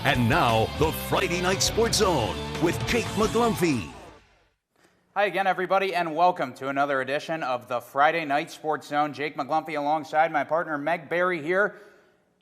And now, the Friday Night Sports Zone with Jake McGlumphy. Hi again, everybody, and welcome to another edition of the Friday Night Sports Zone. Jake McGlumphy alongside my partner Meg Berry here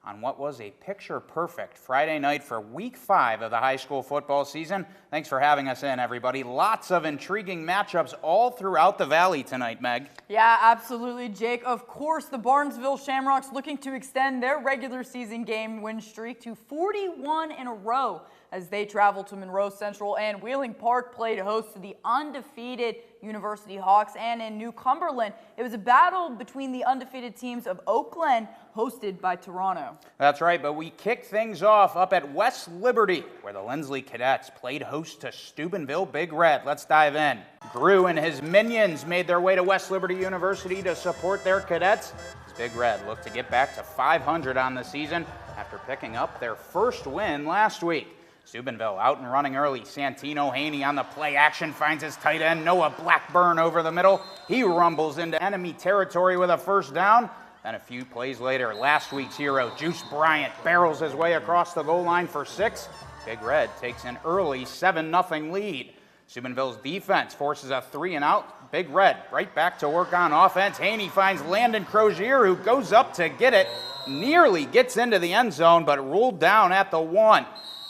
on what was a picture-perfect Friday night for Week 5 of the high school football season. Thanks for having us in, everybody. Lots of intriguing matchups all throughout the Valley tonight, Meg. Yeah, absolutely, Jake. Of course, the Barnesville Shamrocks looking to extend their regular season game win streak to 41 in a row as they travel to Monroe Central, and Wheeling Park played host to the undefeated University Hawks. And in New Cumberland, it was a battle between the undefeated teams of Oak Glen, hosted by Toronto. That's right, but we kick things off up at West Liberty, where the Lindsley Cadets played host to Steubenville Big Red. Let's dive in. Drew and his minions made their way to West Liberty University to support their cadets. As Big Red looked to get back to 500 on the season after picking up their first win last week. Steubenville out and running early. Santino Haney on the play action finds his tight end Noah Blackburn over the middle. He rumbles into enemy territory with a first down. Then a few plays later, last week's hero Juice Bryant barrels his way across the goal line for 6. Big Red takes an early 7-0 lead. Steubenville's defense forces a 3-and-out. Big Red right back to work on offense. Haney finds Landon Crozier, who goes up to get it, nearly gets into the end zone, but ruled down at the 1.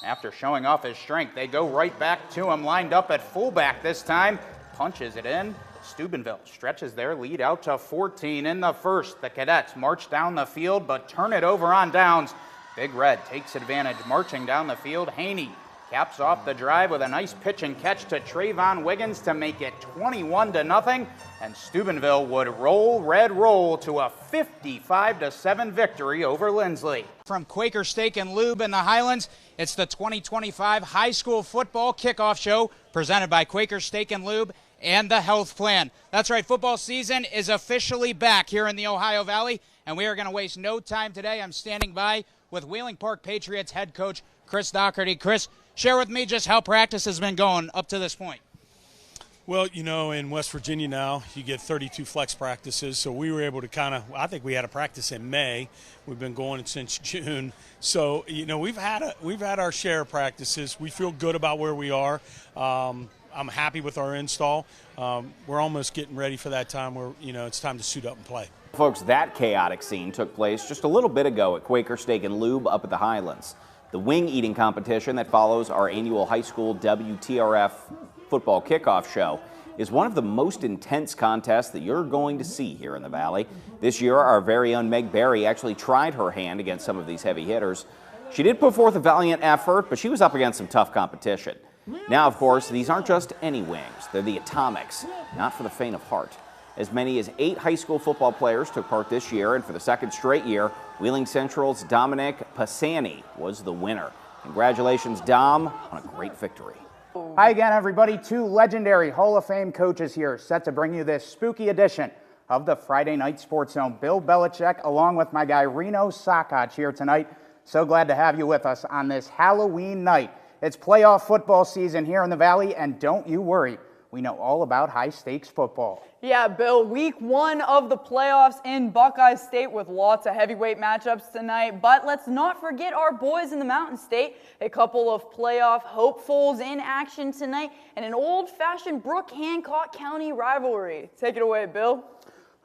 After showing off his strength, they go right back to him, lined up at fullback this time. Punches it in. Steubenville stretches their lead out to 14 in the first. The Cadets march down the field, but turn it over on downs. Big Red takes advantage, marching down the field. Haney caps off the drive with a nice pitch and catch to Trayvon Wiggins to make it 21-0. And Steubenville would roll to a 55-7 victory over Lindsley. From Quaker Steak and Lube in the Highlands, it's the 2025 High School Football Kickoff Show presented by Quaker Steak and Lube and the Health Plan. That's right, football season is officially back here in the Ohio Valley, and we are going to waste no time today. I'm standing by with Wheeling Park Patriots head coach Chris Doherty. Chris, share with me just how practice has been going up to this point. Well, you know, in West Virginia now, you get 32 flex practices, so we were able to I think we had a practice in May. We've been going since June. So, you know, we've had our share of practices. We feel good about where we are. I'm happy with our install. We're almost getting ready for that time where, you know, it's time to suit up and play. Folks, that chaotic scene took place just a little bit ago at Quaker Steak and Lube up at the Highlands. The wing eating competition that follows our annual high school WTRF football kickoff show is one of the most intense contests that you're going to see here in the Valley. This year, our very own Meg Berry actually tried her hand against some of these heavy hitters. She did put forth a valiant effort, but she was up against some tough competition. Now, of course, these aren't just any wings. They're the Atomics, not for the faint of heart. As many as 8 high school football players took part this year, and for the second straight year, Wheeling Central's Dominic Pisani was the winner. Congratulations, Dom, on a great victory. Hi again, everybody. 2 legendary Hall of Fame coaches here set to bring you this spooky edition of the Friday Night Sports Zone. Bill Belichick, along with my guy Reno Sakach here tonight. So glad to have you with us on this Halloween night. It's playoff football season here in the Valley, and don't you worry, we know all about high-stakes football. Yeah, Bill, week 1 of the playoffs in Buckeye State with lots of heavyweight matchups tonight. But let's not forget our boys in the Mountain State. A couple of playoff hopefuls in action tonight and an old-fashioned Brooke-Hancock County rivalry. Take it away, Bill.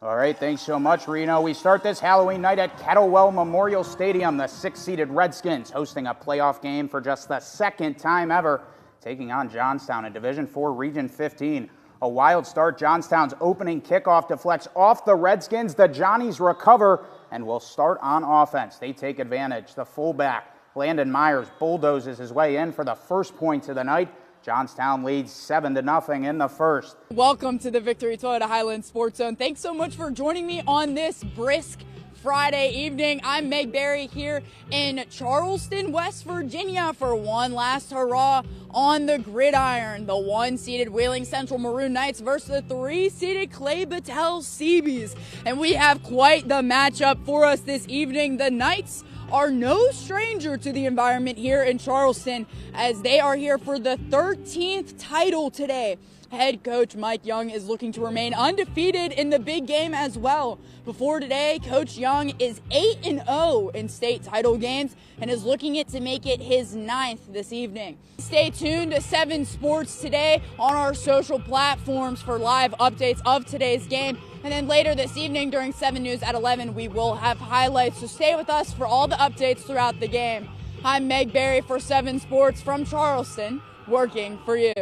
All right, thanks so much, Reno. We start this Halloween night at Kettlewell Memorial Stadium. The 6-seeded Redskins hosting a playoff game for just the second time ever, taking on Johnstown in Division IV Region 15. A wild start. Johnstown's opening kickoff deflects off the Redskins. The Johnnies recover and will start on offense. They take advantage. The fullback, Landon Myers, bulldozes his way in for the first points of the night. Johnstown leads 7-0 in the first. Welcome to the Victory Toyota Highlands Sports Zone. Thanks so much for joining me on this brisk Friday evening. I'm Meg Berry here in Charleston, West Virginia for one last hurrah on the gridiron. The 1-seeded Wheeling Central Maroon Knights versus the 3-seeded Clay Battelle Seabees. And we have quite the matchup for us this evening. The Knights are no stranger to the environment here in Charleston, as they are here for the 13th title today. Head coach Mike Young is looking to remain undefeated in the big game as well. Before today, Coach Young is 8-0 in state title games and is looking to make it his 9th this evening. Stay tuned to 7 Sports today on our social platforms for live updates of today's game. And then later this evening during 7 News at 11, we will have highlights. So stay with us for all the updates throughout the game. I'm Meg Berry for 7 Sports from Charleston, working for you.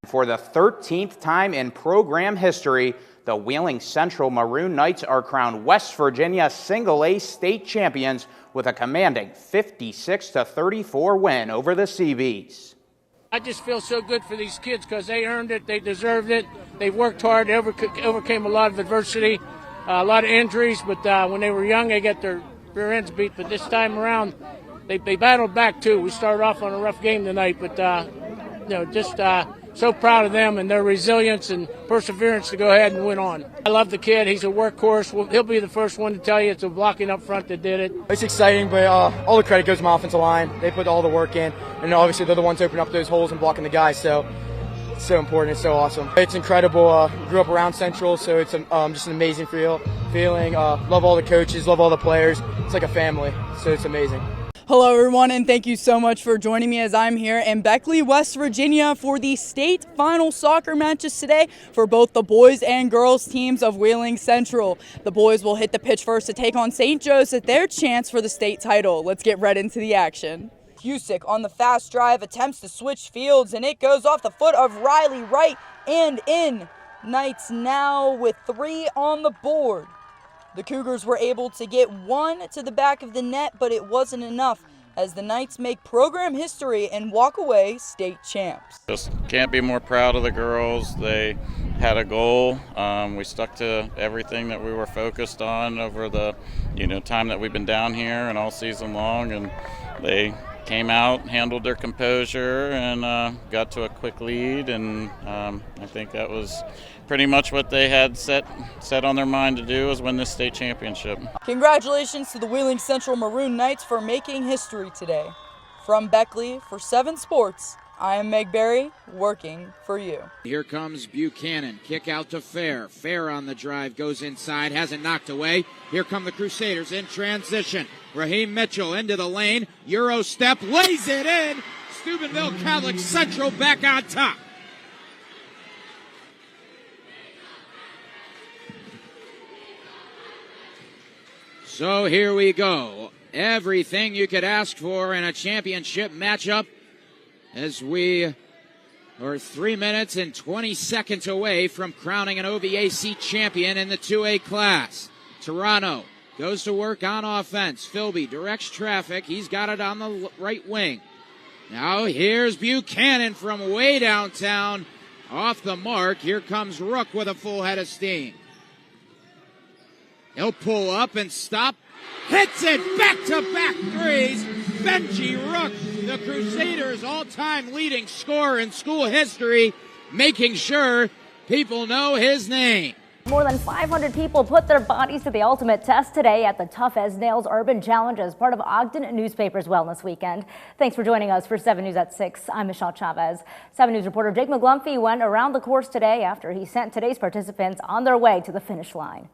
For the 13th time in program history, the Wheeling Central Maroon Knights are crowned West Virginia Single-A state champions with a commanding 56-34 win over the Seabees. I just feel so good for these kids because they earned it, they deserved it, they worked hard, they overcame a lot of adversity, a lot of injuries, but when they were young they got their rear ends beat, but this time around they battled back too. We started off on a rough game tonight, but just so proud of them and their resilience and perseverance to go ahead and win on. I love the kid. He's a workhorse. He'll be the first one to tell you it's the blocking up front that did it. It's exciting, but all the credit goes to my offensive line. They put all the work in, and obviously they're the ones opening up those holes and blocking the guys, so it's so important. It's so awesome. It's incredible. Grew up around Central, so it's just an amazing feeling. Love all the coaches, love all the players. It's like a family, so it's amazing. Hello everyone, and thank you so much for joining me as I'm here in Beckley, West Virginia for the state final soccer matches today for both the boys and girls teams of Wheeling Central. The boys will hit the pitch first to take on St. Joseph, their chance for the state title. Let's get right into the action. Cusick on the fast drive attempts to switch fields, and it goes off the foot of Riley Wright and in. Knights now with 3 on the board. The Cougars were able to get 1 to the back of the net, but it wasn't enough as the Knights make program history and walk away state champs. Just can't be more proud of the girls. They had a goal. We stuck to everything that we were focused on over the time that we've been down here and all season long, and they came out, handled their composure, and got to a quick lead, and I think that was pretty much what they had set on their mind to do, was win this state championship. Congratulations to the Wheeling Central Maroon Knights for making history today. From Beckley for 7 Sports, I am Meg Berry, working for you. Here comes Buchanan, kick out to Fair. Fair on the drive, goes inside, has it knocked away. Here come the Crusaders in transition. Raheem Mitchell into the lane, Euro step, lays it in. Steubenville Catholic Central back on top. So here we go. Everything you could ask for in a championship matchup as we are 3 minutes and 20 seconds away from crowning an OVAC champion in the 2A class. Toronto goes to work on offense. Philby directs traffic. He's got it on the right wing. Now here's Buchanan from way downtown. Off the mark. Here comes Rook with a full head of steam. He'll pull up and stop. Hits it back-to-back threes. Benji Rook, the Crusaders' all-time leading scorer in school history, making sure people know his name. More than 500 people put their bodies to the ultimate test today at the Tough as Nails Urban Challenge as part of Ogden Newspaper's Wellness Weekend. Thanks for joining us for 7 News at 6. I'm Michelle Chavez. 7 News reporter Jake McGlumphy went around the course today after he sent today's participants on their way to the finish line.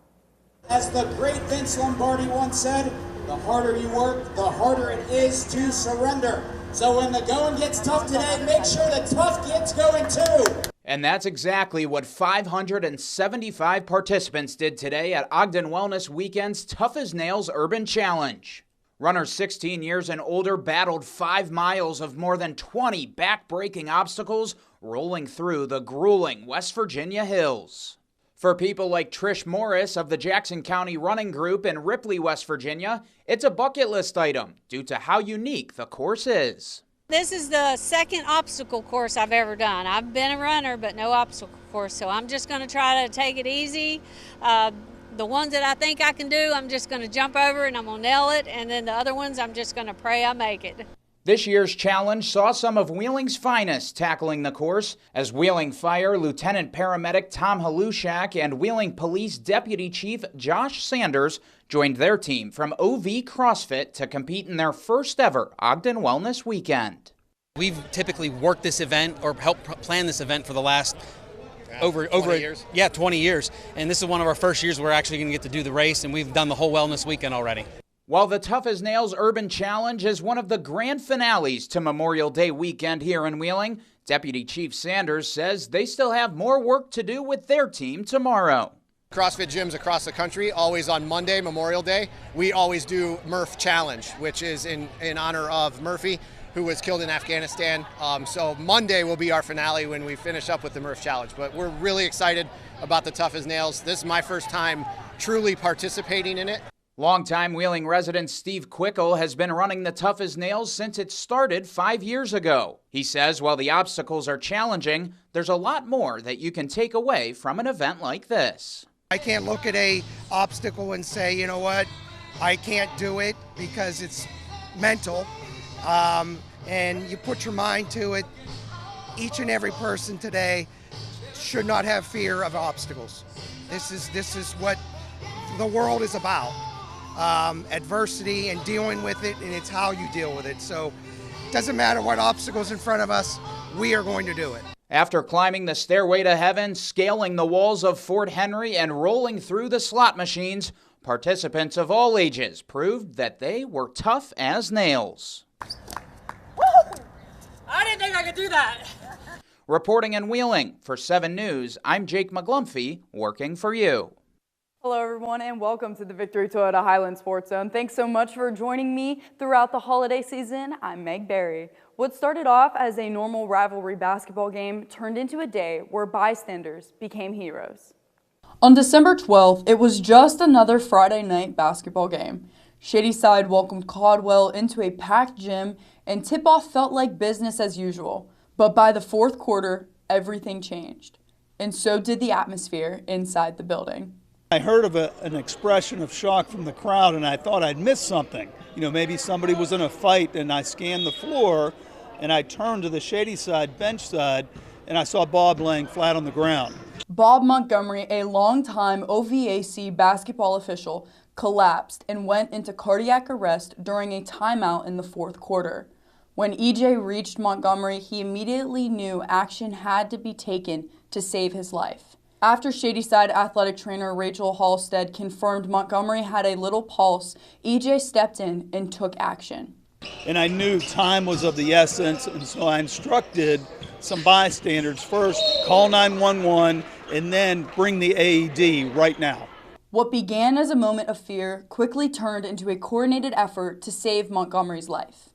As the great Vince Lombardi once said, the harder you work, the harder it is to surrender. So when the going gets tough today, make sure the tough gets going too. And that's exactly what 575 participants did today at Ogden Wellness Weekend's Tough as Nails Urban Challenge. Runners 16 years and older battled 5 miles of more than 20 back-breaking obstacles rolling through the grueling West Virginia hills. For people like Trish Morris of the Jackson County Running Group in Ripley, West Virginia, it's a bucket list item due to how unique the course is. This is the second obstacle course I've ever done. I've been a runner, but no obstacle course, so I'm just going to try to take it easy. The ones that I think I can do, I'm just going to jump over and I'm going to nail it, and then the other ones, I'm just going to pray I make it. This year's challenge saw some of Wheeling's finest tackling the course as Wheeling Fire Lieutenant Paramedic Tom Halushak and Wheeling Police Deputy Chief Josh Sanders joined their team from OV CrossFit to compete in their first ever Ogden Wellness Weekend. We've typically worked this event or helped plan this event for the last over 20 years? Yeah, 20 years. And this is one of our first years we're actually going to get to do the race, and we've done the whole wellness weekend already. While the Tough as Nails Urban Challenge is one of the grand finales to Memorial Day weekend here in Wheeling, Deputy Chief Sanders says they still have more work to do with their team tomorrow. CrossFit gyms across the country, always on Monday, Memorial Day, we always do Murph Challenge, which is in honor of Murphy, who was killed in Afghanistan. So Monday will be our finale when we finish up with the Murph Challenge. But we're really excited about the Tough as Nails. This is my first time truly participating in it. Longtime Wheeling resident Steve Quickle has been running the Tough as Nails since it started 5 years ago. He says while the obstacles are challenging, there's a lot more that you can take away from an event like this. I can't look at a obstacle and say, you know what, I can't do it, because it's mental. And you put your mind to it. Each and every person today should not have fear of obstacles. This is what the world is about. Adversity and dealing with it, and it's how you deal with it. So it doesn't matter what obstacles in front of us, we are going to do it. After climbing the stairway to heaven, scaling the walls of Fort Henry, and rolling through the slot machines, participants of all ages proved that they were tough as nails. Woo! I didn't think I could do that. Reporting in Wheeling for 7 News, I'm Jake McGlumphy, working for you. Hello everyone, and welcome to the Victory Toyota Highland Sports Zone. Thanks so much for joining me throughout the holiday season. I'm Meg Berry. What started off as a normal rivalry basketball game turned into a day where bystanders became heroes. On December 12th, it was just another Friday night basketball game. Shadyside welcomed Caldwell into a packed gym, and tip-off felt like business as usual. But by the fourth quarter, everything changed. And so did the atmosphere inside the building. I heard of an expression of shock from the crowd, and I thought I'd missed something. You know, maybe somebody was in a fight, and I scanned the floor, and I turned to the Shadyside bench side, and I saw Bob laying flat on the ground. Bob Montgomery, a longtime OVAC basketball official, collapsed and went into cardiac arrest during a timeout in the fourth quarter. When EJ reached Montgomery, he immediately knew action had to be taken to save his life. After Shadyside athletic trainer Rachel Halstead confirmed Montgomery had a little pulse, EJ stepped in and took action. And I knew time was of the essence, and so I instructed some bystanders first, call 911, and then bring the AED right now. What began as a moment of fear quickly turned into a coordinated effort to save Montgomery's life.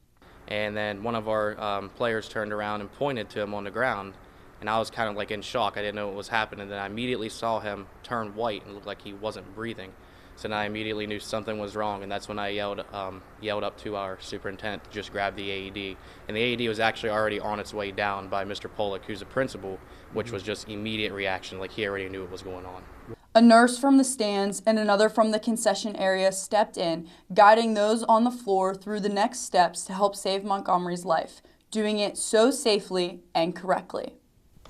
And then one of our players turned around and pointed to him on the ground. And I was kind of like in shock. I didn't know what was happening. Then I immediately saw him turn white and look like he wasn't breathing. So then I immediately knew something was wrong, and that's when I yelled up to our superintendent to just grab the AED. And the AED was actually already on its way down by Mr. Pollock, who's a principal, which was just immediate reaction, like he already knew what was going on. A nurse from the stands and another from the concession area stepped in, guiding those on the floor through the next steps to help save Montgomery's life, doing it so safely and correctly.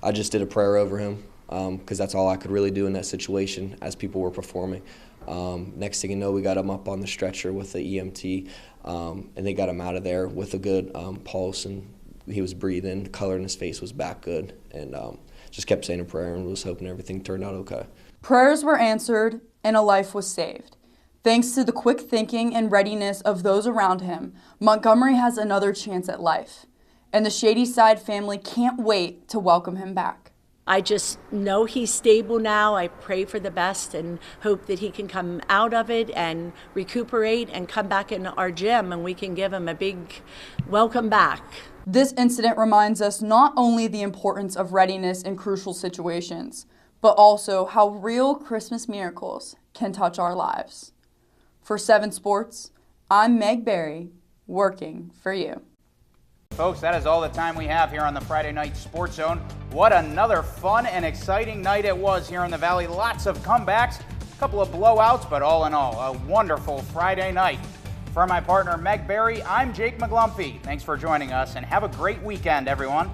I just did a prayer over him because that's all I could really do in that situation as people were performing. Next thing you know, we got him up on the stretcher with the EMT, and they got him out of there with a good pulse, and he was breathing, the color in his face was back good, and just kept saying a prayer and was hoping everything turned out okay. Prayers were answered and a life was saved. Thanks to the quick thinking and readiness of those around him, Montgomery has another chance at life. And the Shadyside family can't wait to welcome him back. I just know he's stable now. I pray for the best and hope that he can come out of it and recuperate and come back in our gym, and we can give him a big welcome back. This incident reminds us not only the importance of readiness in crucial situations, but also how real Christmas miracles can touch our lives. For 7 Sports, I'm Meg Berry, working for you. Folks, that is all the time we have here on the Friday Night Sports Zone. What another fun and exciting night it was here in the Valley. Lots of comebacks, a couple of blowouts, but all in all, a wonderful Friday night. For my partner, Meg Berry, I'm Jake McGlumphy. Thanks for joining us, and have a great weekend, everyone.